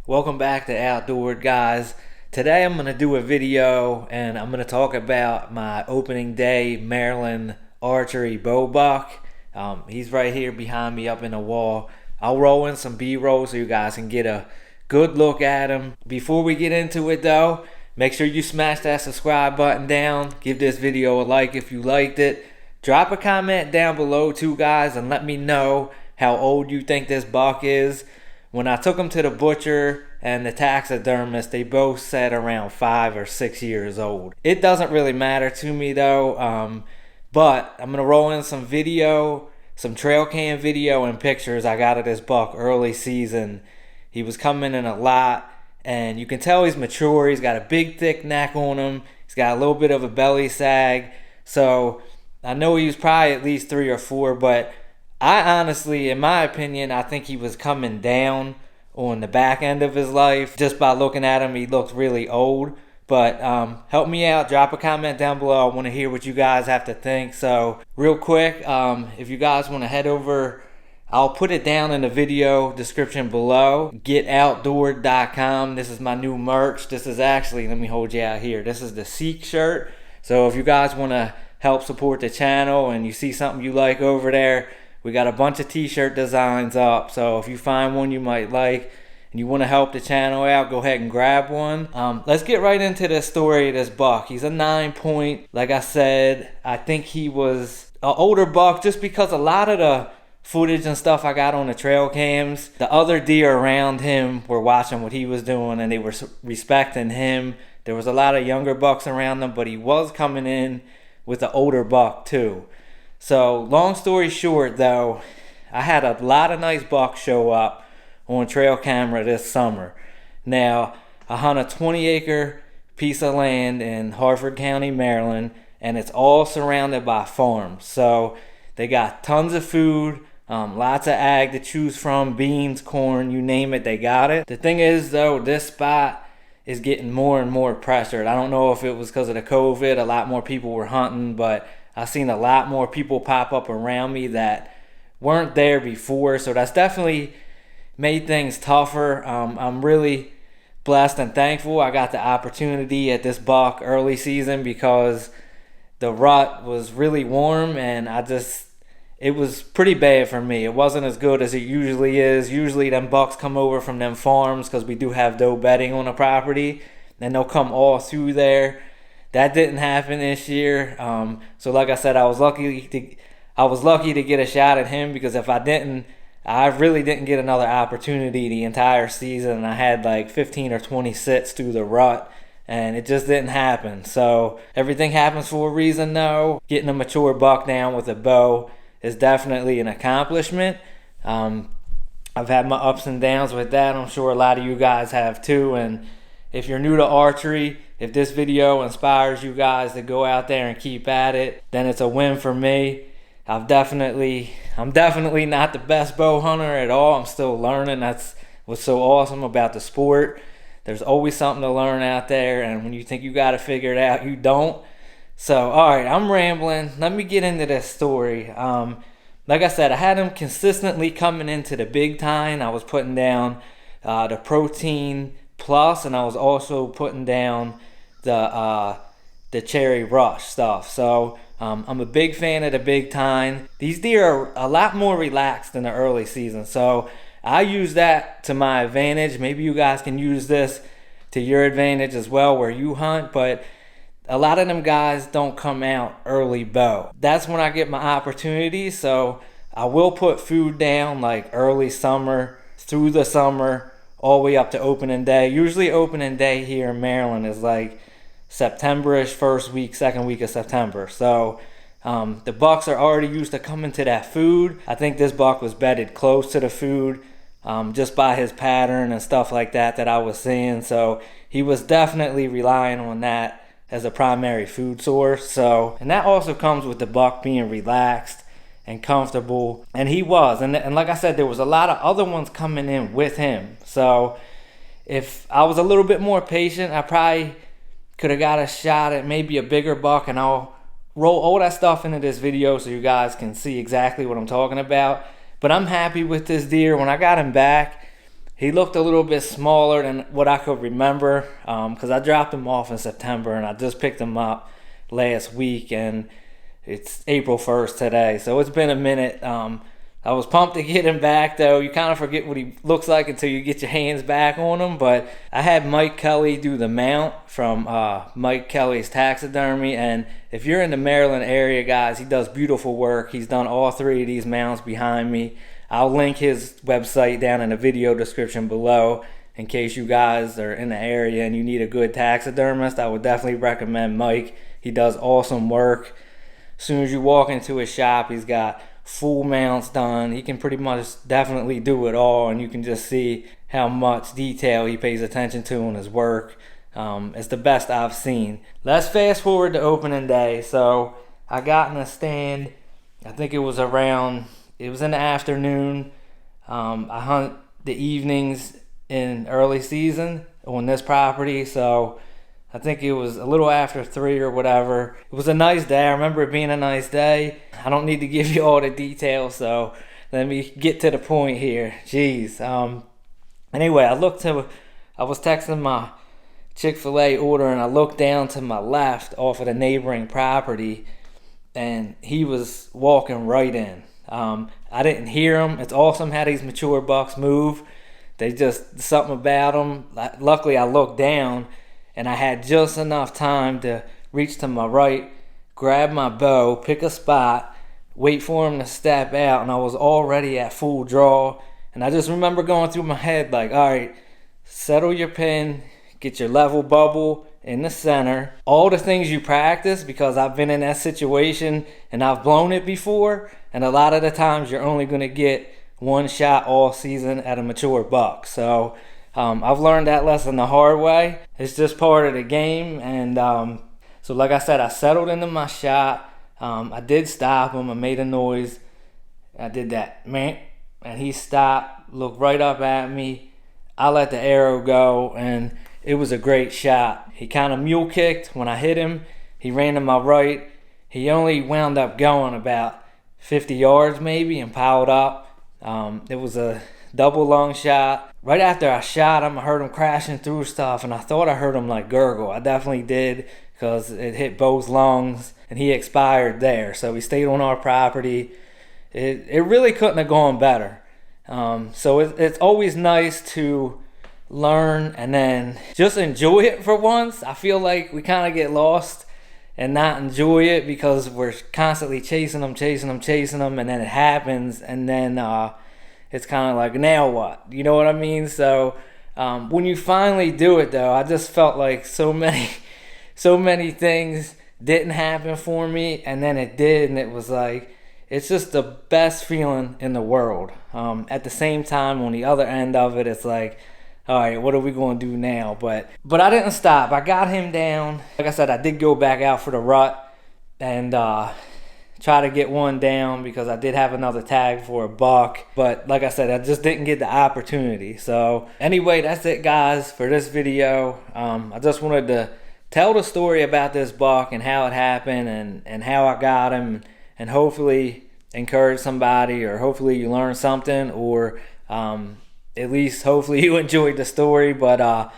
Welcome back to Outdoor Guys. Today I'm going to do a video and I'm going to talk about my opening day Maryland archery bow buck. He's right here behind me up in the wall. I'll roll in some B-roll so you guys can get a good look at him. Before we get into it though, make sure you smash that subscribe button down. Give this video a like if you liked it. Drop a comment down below too, guys, and let me know how old you think this buck is. When I took him to the butcher and the taxidermist, they both said around 5 or 6 years old. It doesn't really matter to me though, but I'm gonna roll in some video, some trail cam video and pictures I got of this buck early season. He was coming in a lot, and you can tell he's mature. He's got a big thick neck on him. He's got a little bit of a belly sag. So I know he was probably at least 3 or 4, but I honestly, in my opinion, I think he was coming down on the back end of his life. Just by looking at him, he looked really old. But help me out. Drop a comment down below. I want to hear what you guys have to think. So real quick, if you guys want to head over, I'll put it down in the video description below. Getoutdoor.com. This is my new merch. This is actually, let me hold you out here. This is the Seek shirt. So if you guys want to help support the channel and you see something you like over there, we got a bunch of t-shirt designs up, so if you find one you might like and you want to help the channel out, go ahead and grab one. Let's get right into the story of this buck. He's a 9-point. Like I said, I think he was an older buck just because a lot of the footage and stuff I got on the trail cams, the other deer around him were watching what he was doing and they were respecting him. There was a lot of younger bucks around him, but he was coming in with an older buck too. So long story short though, I had a lot of nice bucks show up on trail camera this summer. Now, I hunt a 20-acre piece of land in Harford County, Maryland, and it's all surrounded by farms. So they got tons of food, lots of ag to choose from, beans, corn, you name it, they got it. The thing is though, this spot is getting more and more pressured. I don't know if it was because of the COVID, a lot more people were hunting, but I've seen a lot more people pop up around me that weren't there before, so that's definitely made things tougher. I'm really blessed and thankful I got the opportunity at this buck early season because the rut was really warm and it was pretty bad for me. It wasn't as good as it usually is. Usually them bucks come over from them farms because we do have doe bedding on the property, and they'll come all through there. That didn't happen this year. So like I said, I was lucky to get a shot at him, because if I didn't, I really didn't get another opportunity the entire season. I had like 15 or 20 sits through the rut and it just didn't happen. So everything happens for a reason though. Getting a mature buck down with a bow is definitely an accomplishment. I've had my ups and downs with that. I'm sure a lot of you guys have too. And if you're new to archery, if this video inspires you guys to go out there and keep at it, then it's a win for me. I'm definitely not the best bow hunter at all. I'm still learning. That's what's so awesome about the sport. There's always something to learn out there, and when you think you got to figure it out, you don't. So, alright, I'm rambling. Let me get into this story. Like I said, I had him consistently coming into the big tine. I was putting down the protein plus, and I was also putting down the cherry rush stuff. So I'm a big fan of the big tine. These deer are a lot more relaxed in the early season, so I use that to my advantage. Maybe you guys can use this to your advantage as well where you hunt, but a lot of them guys don't come out early bow. That's when I get my opportunity. So I will put food down like early summer, through the summer, all the way up to opening day. Usually opening day here in Maryland is like September-ish, first week, second week of September. So the bucks are already used to coming to that food. I think this buck was bedded close to the food just by his pattern and stuff like that I was seeing. So he was definitely relying on that as a primary food source. So, and that also comes with the buck being relaxed and comfortable, and he was, and like I said, there was a lot of other ones coming in with him. So if I was a little bit more patient, I probably could have got a shot at maybe a bigger buck, and I'll roll all that stuff into this video so you guys can see exactly what I'm talking about. But I'm happy with this deer. When I got him back, He looked a little bit smaller than what I could remember, because I dropped him off in September and I just picked him up last week, and it's April 1st today, so it's been a minute. I was pumped to get him back, though. You kind of forget what he looks like until you get your hands back on him. But I had Mike Kelly do the mount from Mike Kelly's Taxidermy. And if you're in the Maryland area, guys, he does beautiful work. He's done all three of these mounts behind me. I'll link his website down in the video description below in case you guys are in the area and you need a good taxidermist. I would definitely recommend Mike. He does awesome work. As soon as you walk into his shop, he's got full mounts done. He can pretty much definitely do it all, and you can just see how much detail he pays attention to in his work. It's the best I've seen. Let's fast forward to opening day. So I got in a stand, I think it was in the afternoon. I hunt the evenings in early season on this property, so I think it was a little after 3 or whatever. It was a nice day. I remember it being a nice day. I don't need to give you all the details, so let me get to the point here. Jeez. Anyway, I was texting my Chick-fil-A order, and I looked down to my left off of the neighboring property, and he was walking right in. I didn't hear him. It's awesome how these mature bucks move. Something about them. Luckily, I looked down, and I had just enough time to reach to my right, grab my bow, pick a spot, wait for him to step out, and I was already at full draw. And I just remember going through my head like, all right, settle your pin, get your level bubble in the center. All the things you practice, because I've been in that situation and I've blown it before, and a lot of the times you're only going to get one shot all season at a mature buck. So I've learned that lesson the hard way. It's just part of the game. And so like I said, I settled into my shot. I did stop him. I made a noise. I did that, man, and he stopped, looked right up at me. I let the arrow go, and it was a great shot. He kind of mule kicked when I hit him. He ran to my right. He only wound up going about 50 yards maybe and piled up. It was a double lung shot. Right after I shot him, I heard him crashing through stuff, and I thought I heard him like gurgle. I definitely did, because it hit both lungs, and he expired there. So he stayed on our property. It really couldn't have gone better. So it's always nice to learn and then just enjoy it for once. I feel like we kind of get lost and not enjoy it because we're constantly chasing them, and then it happens, and then it's kind of like, now what? You know what I mean? So when you finally do it, though, I just felt like so many things didn't happen for me, and then it did, and it was like, it's just the best feeling in the world. At the same time, on the other end of it, it's like, all right, what are we going to do now? But I didn't stop. I got him down. Like I said, I did go back out for the rut and try to get one down, because I did have another tag for a buck. But like I said, I just didn't get the opportunity. So anyway, that's it, guys, for this video. I just wanted to tell the story about this buck and how it happened and how I got him, and hopefully encourage somebody, or hopefully you learned something, or at least hopefully you enjoyed the story. But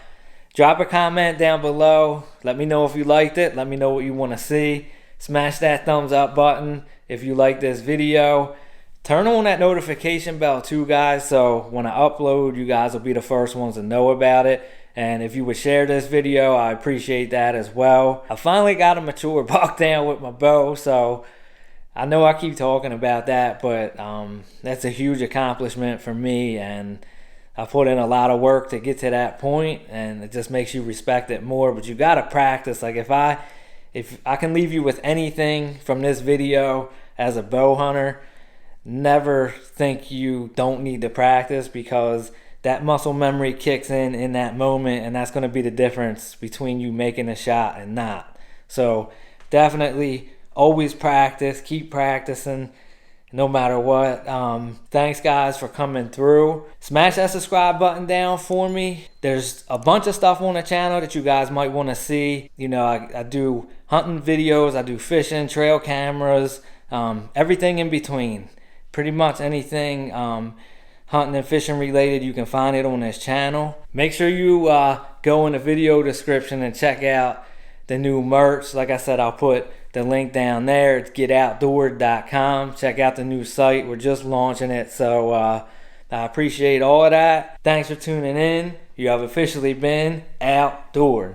drop a comment down below. Let me know if you liked it. Let me know what you want to see. Smash that thumbs up button if you like this video. Turn on that notification bell too, guys, so when I upload, you guys will be the first ones to know about it. And if you would share this video, I appreciate that as well. I finally got a mature buck down with my bow, so I know I keep talking about that, but that's a huge accomplishment for me, and I put in a lot of work to get to that point, and it just makes you respect it more. But you gotta practice. Like if I can leave you with anything from this video as a bow hunter, never think you don't need to practice, because that muscle memory kicks in that moment, and that's going to be the difference between you making a shot and not. So definitely always practice, keep practicing no matter what. Thanks, guys, for coming through. Smash that subscribe button down for me. There's a bunch of stuff on the channel that you guys might want to see. You know, I do hunting videos, I do fishing, trail cameras, everything in between. Pretty much anything. hunting and fishing related, you can find it on this channel. Make sure you go in the video description and check out the new merch. Like I said, I'll put the link down there. It's getoutdoor.com. Check out the new site. We're just launching it, so I appreciate all of that. Thanks for tuning in. You have officially been outdoor.